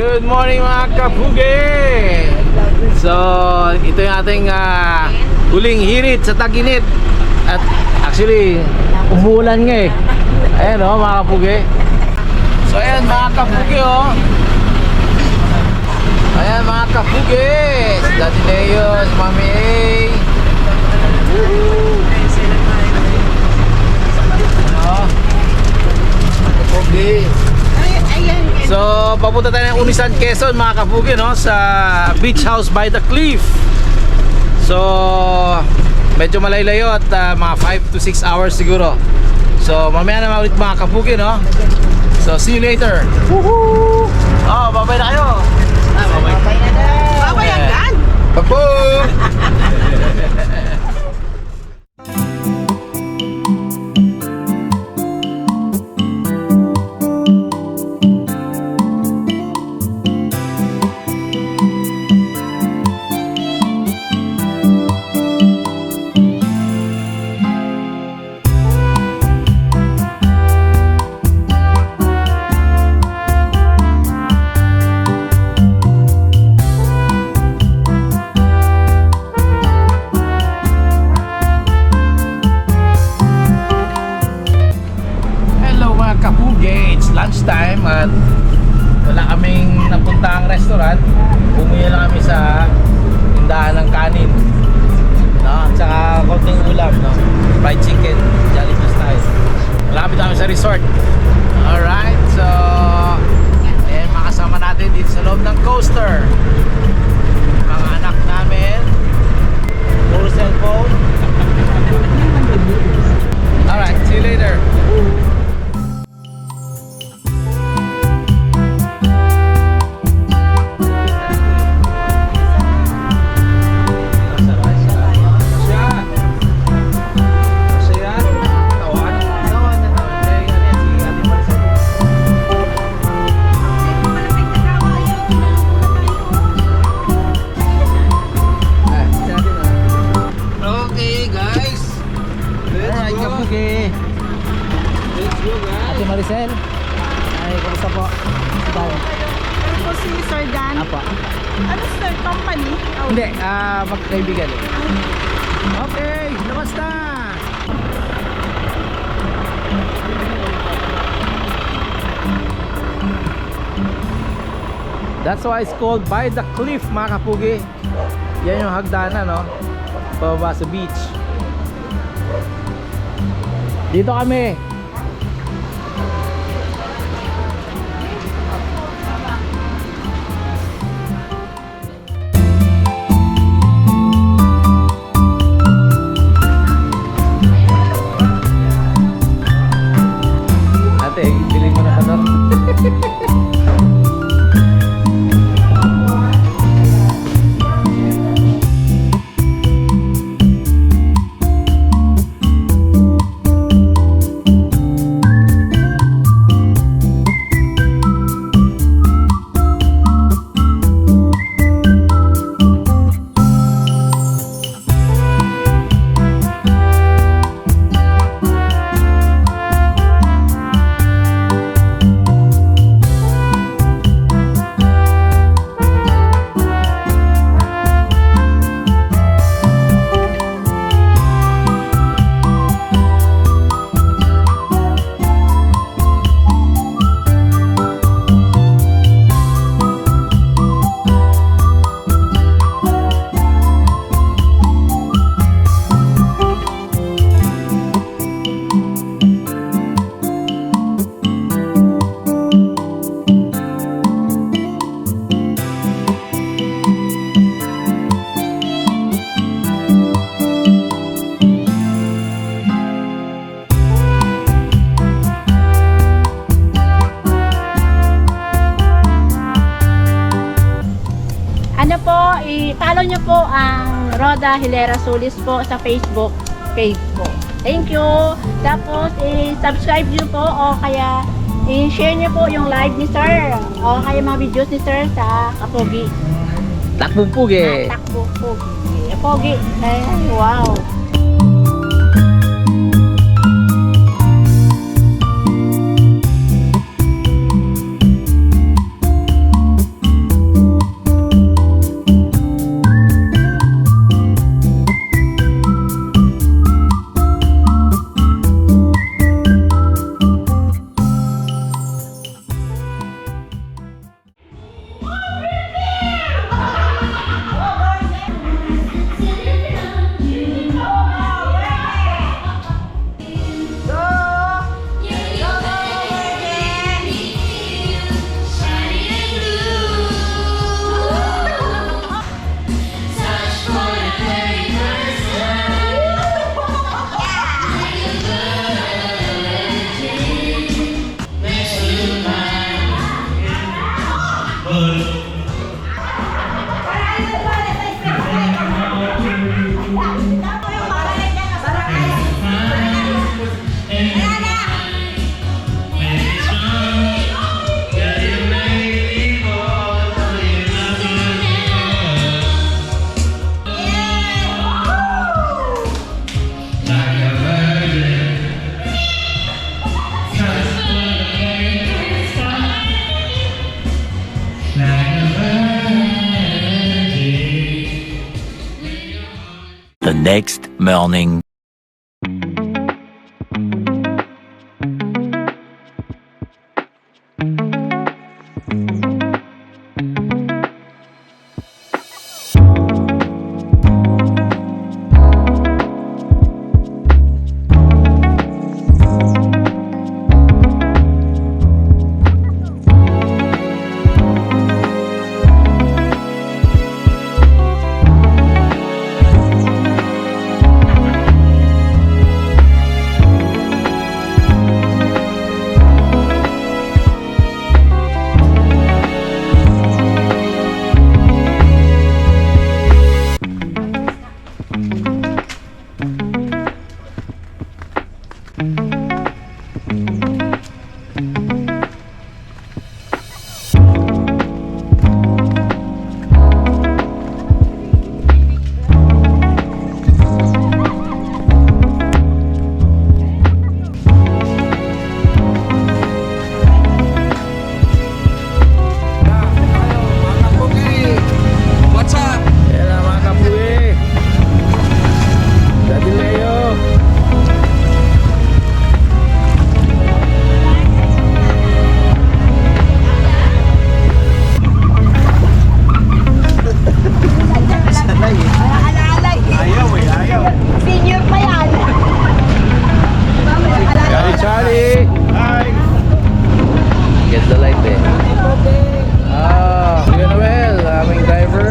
Good morning mga kapugi! So, ito yung ating huling hirit sa tag-init. At actually, umuulan nga eh. Ayan o mga kapugi. So ayan mga kapugi o. Ayan mga kapugi. Si Daddy Leo, si Mami A. Kapugi. So, papunta tayo ng Unisan, Quezon mga kapugi, no? Sa beach house by the cliff. So, medyo malaylayo at mga 5 to 6 hours siguro. So, mamaya na ulit mga kapugi, no? So, see you later. Woohoo! Oh, babay na kayo. Babay na daw. Babay agad. Papo! Lunchtime at wala kaming napuntahang restaurant. Bumili lang kami sa tindahan ng kanin, no? At saka konting ulam, no? Fried chicken, Jollibee style. Malapit kami sa resort. Alright, so ayan, makasama natin dito sa loob ng coaster mga anak namin. Puro cellphone. Alright, see you later. Maricel, ay kumusta po? Ano po si Sir Dan? Apa? Ano sir? Company? Oh. Hindi, magkaibigan. Okay, labas na! That's why it's called by the cliff mga kapugi. Yan yung hagdanan, no? Pababa sa beach. Dito kami. Bilhin mo na ka doon. I-follow nyo po ang Roda Hilera Solis po sa Facebook page po. Thank you. Tapos i-subscribe nyo po o kaya i-share nyo po yung live ni Sir o kaya mga videos ni Sir sa Kapogi. Takbupugi. Takbupugi. Pogi. Ay, wow. the next morning. What's up? Yan na mga kapugi. Daddy Leo. Senior pa yan. Charlie, Charlie. Hi. Get the light eh. Ah, Kuya Noel, aming driver.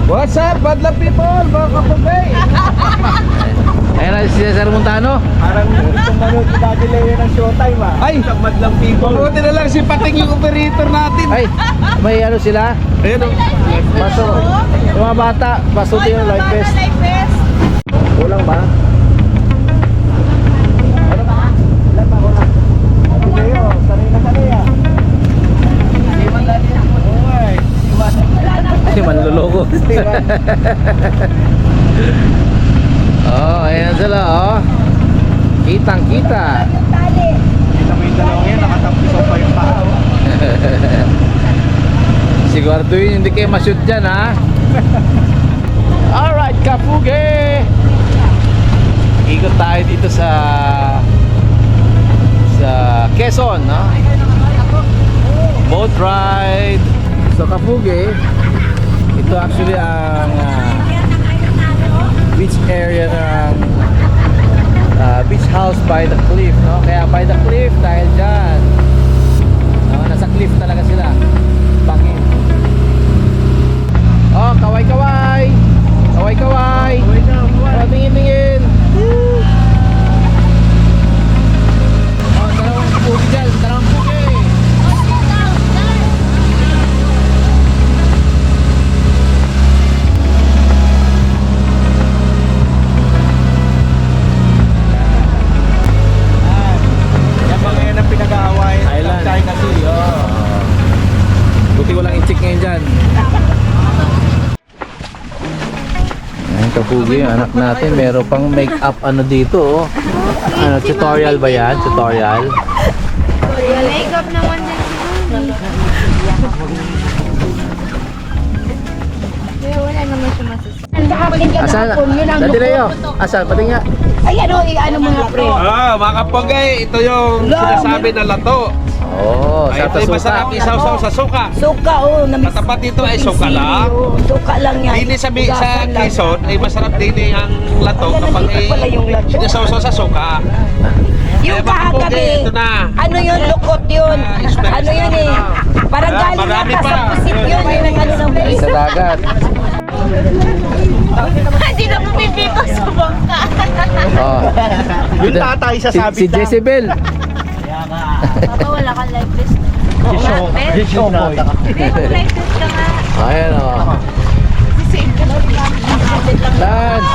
What's up, Badlang people? Mga kapagay. Ayan na si Cesar Montano. Parang itong manood si Daddy Leo ng showtime Ay! Isang madlang people. Buti na lang si Pating yung operator natin. Ay, may ano sila? Ayun o. Paso. Yung mga bata, pasuti yung life vest. Kulang ba? Ano ba? Ilan ba kulang? Daddy Leo, sanay na sanay ah. Iwan Daddy Leo. Uy, iwan. Kasi manluloko. Oh, ayan sila oh. Kitang kita. Kita mo yung dalawang yan, nakatapisaw pa yung paa oh. Siguraduhin hindi kayo ma-shoot dyan ha. Alright, kapuge. Ikot tayo dito sa Quezon, no? Boat ride. So kapuge, ito actually ang beach area ng beach house by the cliff, no? Kaya by the cliff dahil dyan, no? Nasa cliff talaga sila. Bangin. Oh, kaway-kaway. Kaway-kaway. Oh, tingin-tingin. Oh, dalawang pugi dyan. Dalawang pugi. Yan mga yan ang pinag-aaway Island. ng China Sea oh. Buti ko lang i-check ngayon dyan. Ayan, kapugi, yung anak natin, meron pang make-up ano dito, oh. Ano, tutorial ba yan? Tutorial? Makeup naman din. Wala naman siya masasabi. Asan? Dati Leo, asan? Pati nga. Ay, ano mga pre? Mga kapagay, ito yung sinasabi na lato. Oo, Ay, sa ito'y masarap suka. isaw-saw sa suka. Suka, oh, namis. Katapat dito ay suka lang. Suka lang yan. Dili sa Quezon ay masarap din ang lato kapag ay pala yung lato. sinasawsaw sa suka. Yung Eh, baka po, kahagabi, ito na. ano yun, lukot yun. Ah, Ano yun eh. Parang galing marami yata pa. sa pusit yun. Yung ano ng Ay, sa dagat. Hindi na pumipito sa bangka. Oh. Yung tatay sa sabit Si Jezebel. Papa, wala kang life vest. Gisyo boy. Hindi, mag-life vest ka nga. Ayan, oh. Sisave ka lang. Lance!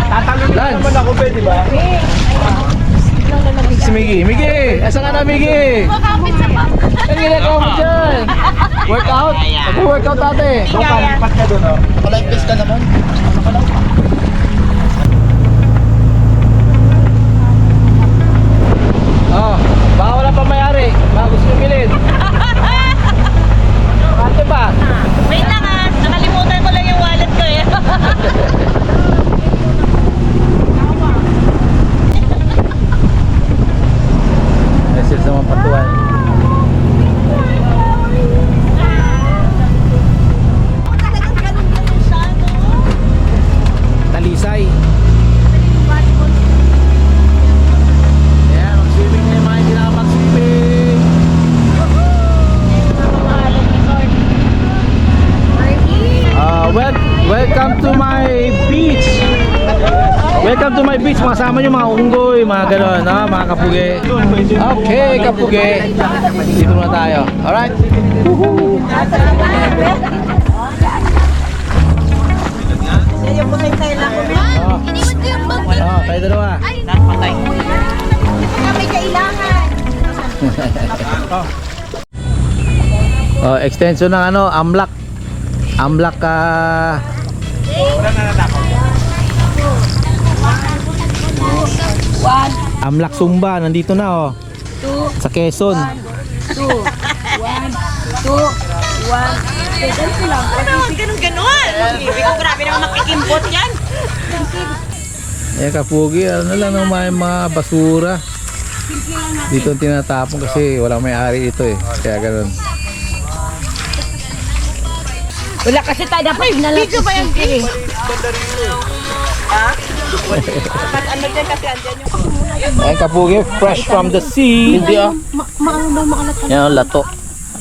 Tatanungin Lance. naman ako, di ba? Si Miggy. Miggy! Asa ka na, Miggy? Makapit sa bangka. Ang ginagawa mo dyan? Workout? Mag-workout ate. So, kalipat ka doon, oh. Kalipas ka naman. Oh, baka wala pa mayari. Baka gusto nyo bilhin. Ate ba? beach, makasama nyo mga unggoy, mga gano'n, no? Mga kapugi. Okay, kapugi. Dito muna tayo. Alright? Yung putay tayo lang kami. Oh, tayo dalawa. Kami kailangan. Oh, extension ng ano, Amlak. Amlak Amlak Sumba, nandito na oh. Sa Quezon. 2, 1, 2, 1. Ganito lang. Ano, ganun. Ibig ko grabe naman makikimpot yan. Eh kapugi, ano lang naman mga basura. Dito tinatapon kasi walang may-ari ito eh. Kaya ganun. Wala kasi tayo dapat nalang. Dito ba yan? Ha? Ano dyan kasi andyan yung... Eh kapugi, fresh from the sea. Hindi ah. Yan, lato.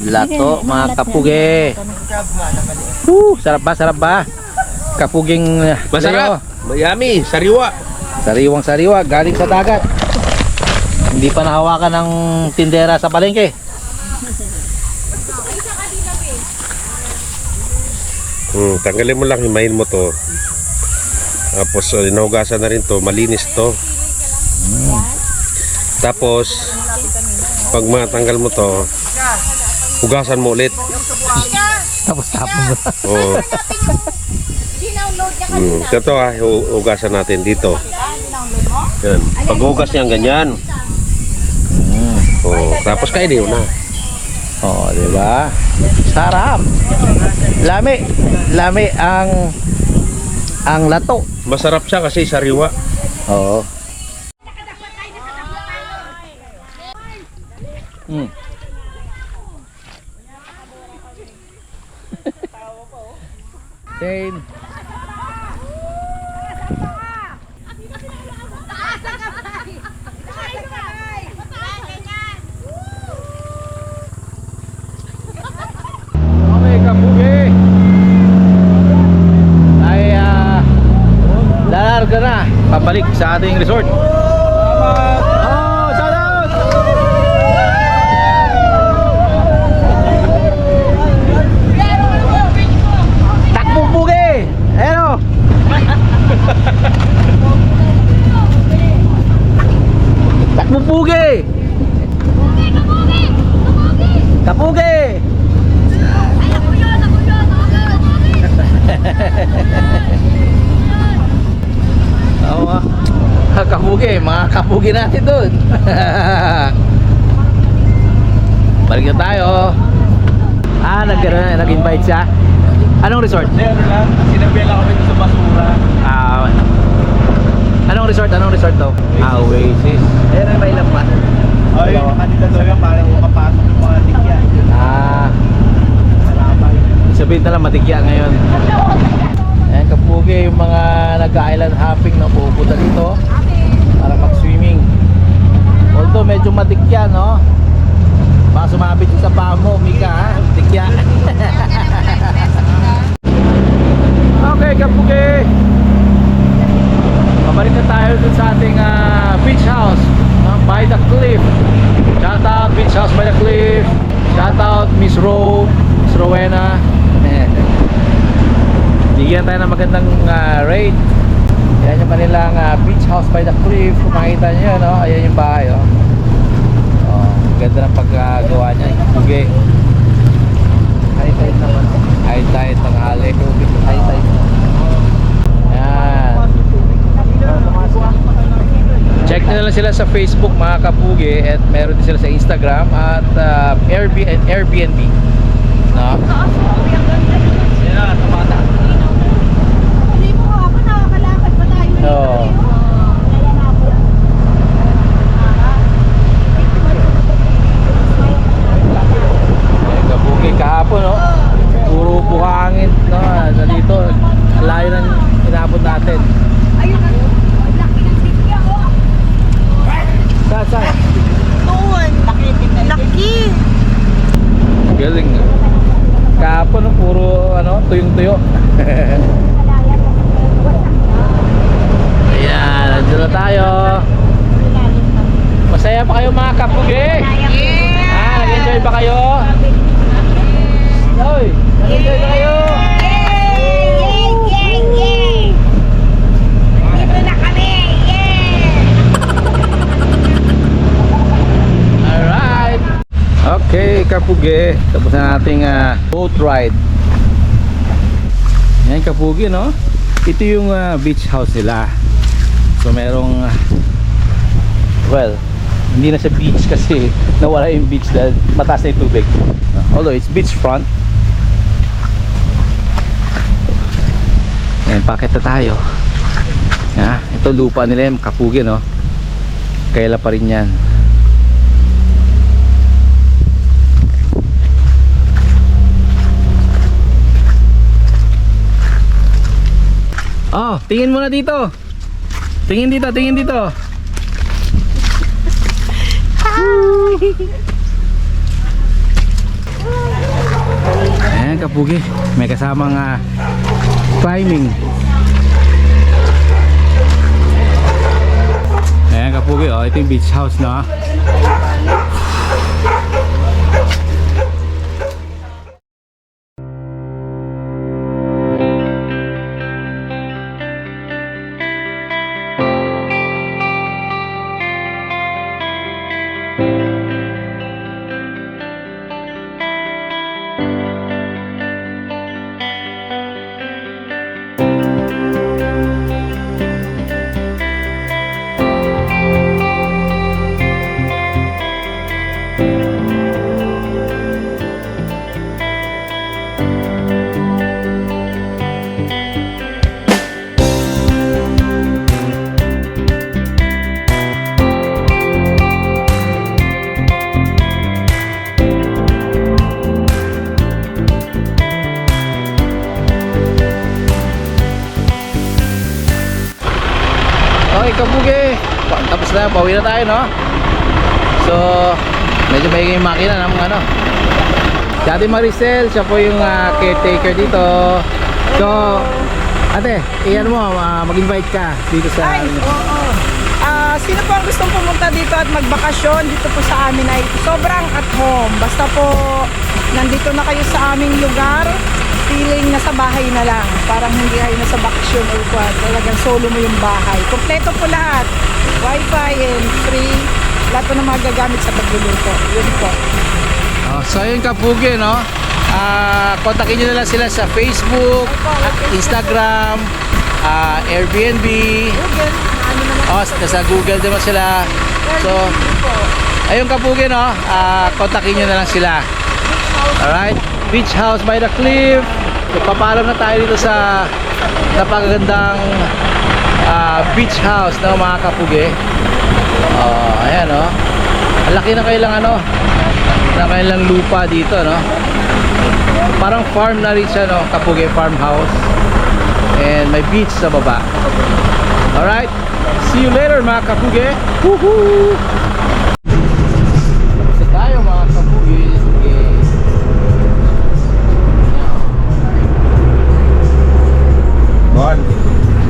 Lato, mga kapugi. Sarap ba? Sarap ba? Kapuging Masarap. Mayami, sariwa. sariwang sariwa, galing sa dagat. Hindi pa nahawakan ng tindera sa palengke. Tanggalin mo lang, himayin mo to. Tapos inugasan na rin to, malinis to. Tapos pag matanggal mo to, hugasan mo ulit. Tapos tapon mo. Oh. Ito hugasan natin dito. Yan. Pag hugas niyan ganyan. Oh, tapos kainin mo na. Oh, di ba? Sarap. Lami. Lami ang lato. Masarap siya kasi sariwa. Oo. Hmm. Jane. Okay, kapugi. Ay lalarga na pabalik sa ating resort. Oh, shout out! Takbong pugi! Ayan o! Takbong pugi! Kapugi! Oo nga. Kapugi, mga kapugi natin doon. Balik na tayo. Nag-invite siya. Anong resort? Sinabihan lang kami sa basura. Anong resort? Anong resort to? Oasis. Ayan ang may lampas. Ay, kanina daw yan, parang kapasok yung mga tikya. Sabihin na lang matigya ngayon. Ayan kapugi, yung mga nag-island hopping na pupunta dito para mag-swimming. Although medyo matigya, no? Baka sumabit yung sa paa mo, Mika, ha? Tikya. Okay kapugi, pabalik na tayo dun sa ating beach house, no? By the cliff. Shout out beach house by the cliff. Shout out Miss Rowena. Bigyan tayo ng magandang rate. Yan yung kanilang beach house by the cliff. Kung makita nyo, no? Ayan yung bahay, oh. Oh, ganda ng paggawa niya. Okay. High tide naman. High tide, tanghali. High tide. Yan. Check nyo na lang sila sa Facebook, mga kapugi. At meron din sila sa Instagram. At Airbnb. No? Yan na, tumata. Hindi mo ako nakakalakad pa tayo. Oo. Kapugi kahapon, no? Puro buhangin, no? Dito, layo ng inabot natin. Ayun na. Laki ng tikya ko. Saan? Doon. Laki. Galing. Kahapon, no? Puro tuyong-tuyo. Ayan, nandiyan na tayo. Masaya pa kayo mga kapugi? Nag-enjoy ba kayo? Oy, nag-enjoy ba kayo? Alright. Okay, kapugi. Tapos na nating boat ride. Yan kapugi, no? Ito yung beach house nila. So merong well, hindi na sa beach kasi nawala yung beach dahil mataas na yung tubig. Although it's beachfront. Ayan, pakit na tayo. Ito lupa nila yung kapugi, no? Kaila pa rin yan. Oh, tingin muna dito. Tingin dito, tingin dito. Ayan kapugi, may kasamang climbing. Ayan kapugi, oh, ito yung beach house, no? Okay kapugi, tapos na, pauwi na tayo, no? So medyo may makina ng ano. Si Ate Maricel, siya po yung caretaker dito. So ate, iyan mo, mag-invite ka dito sa Sino po ang gustong pumunta dito at magbakasyon dito po sa amin ay sobrang at home. Basta po nandito na kayo sa aming lugar, feeling nasa bahay na lang. Parang hindi kayo nasa bakasyon or what. Talagang solo mo yung bahay. Kompleto po lahat. Wi-Fi and free. Lahat po na magagamit sa pagluluto. Yun po. So ayun kapugi, no? Kontakin nyo na lang sila sa Facebook, Instagram, Airbnb. Google. Ano naman Nasa Google naman sila. So ayun kapugi, no? Kontakin nyo na lang sila. Alright, beach house by the cliff. Papaalam na tayo dito sa napakagandang beach house ng mga kapugi. Ayan, no? Ang laki na kailang na kailang lupa dito, no? Parang farm na rin siya, no? Kapugi farmhouse. And may beach sa baba. Alright, see you later mga kapugi. Woohoo! Tapos na tayo mga kapugi.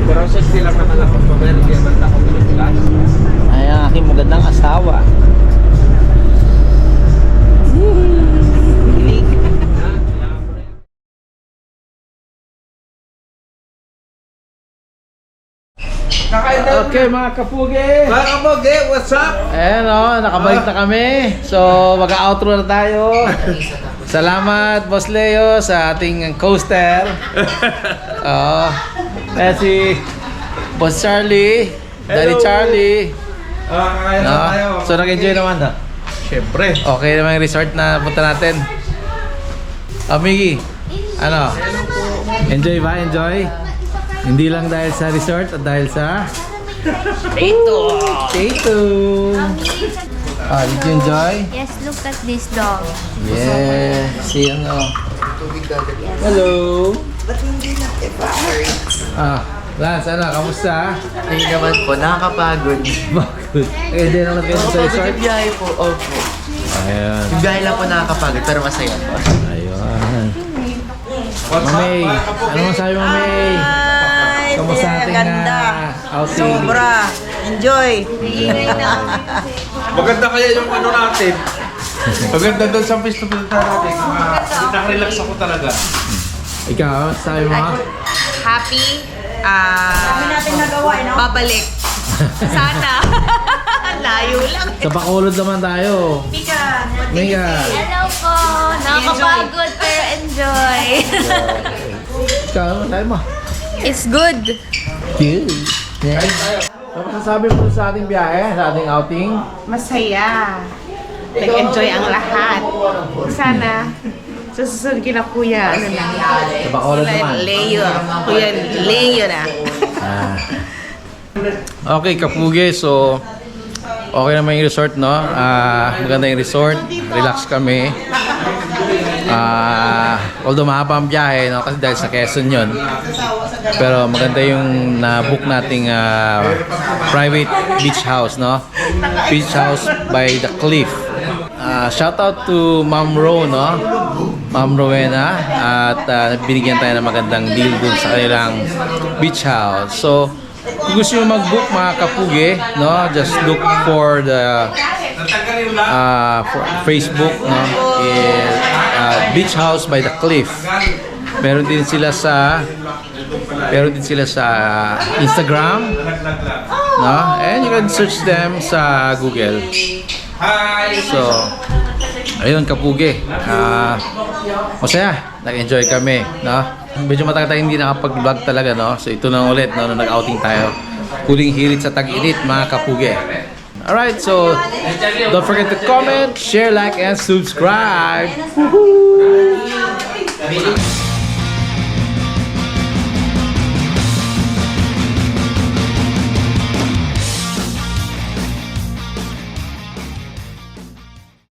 Pero sexy lang naman ako pag-meron kaya basta ako pinutulas. Ay, ang aking magandang asawa. Okay mga kapugi. Mga kapogi, what's up? Ayan, nakabalik na kami. So mag-outro na tayo. Salamat Boss Leo sa ating coaster. Si Boss Charlie, Daddy Hello. Charlie. Kakain na tayo. So nag-enjoy naman, no? Siyempre. Okay naman yung resort na punta natin. Miggy, ano? Enjoy ba? Enjoy? Hindi lang dahil sa resort at dahil sa Tato. Did you enjoy? Yes, look at this dog. Yeah. See, Hello. Lance, kamusta? Ay naman po, nakakapagod. Bakit? Hindi naman kayo sa resort? Biyahe po, opo. Ayan. Yung biyahe lang po nakakapagod, pero masaya po. Ayun. Mamay, ano masabi mo, Mamay? Hi! Kamusta ating ganda. outing? Sobra. Enjoy. Maganda kaya yung ano natin. Maganda doon sa festival natin. Nakarelax ako talaga. Ikaw, sabi mo? Happy. Kami natin nagawa, no? Babalik. Sana. Layo lang. Sa Bacolod naman tayo. Mika. Hello po. Nakakapagod pero enjoy. Ikaw, sabi mo? It's good. Good. Ano masasabi mo sa ating biyahe, sa ating outing? Masaya. Nag-enjoy ang lahat. Sana, susunod kina kuya, ano na. Sa Bacolod naman. Leo. Kuya, Leo na. Okay, Kapugi. So, okay naman yung resort, no? Maganda yung resort. Relax kami. Although mahaba ang biyahe, no? Kasi dahil sa Quezon yun. Pero maganda yung na-book nating private beach house, no? Beach house by the cliff. Shout out to Ma'am Ro, no? Ma'am Rowena. At binigyan tayo ng magandang deal dun sa kanilang beach house. So, kung gusto nyo mag-book mga Kapugi, no? Just look for the for Facebook, no? Beach House by the Cliff. Meron din sila sa Instagram, no? And you can search them sa Google. So, ayun Kapugi. Masaya, nag-enjoy kami, no? Medyo matagal tayo hindi nakapag-vlog talaga, no? So ito na ulit, no? Nung nag-outing tayo. Huling hirit sa tag-init, mga Kapugi. Alright, so don't forget to comment, share, like, and subscribe. Woohoo!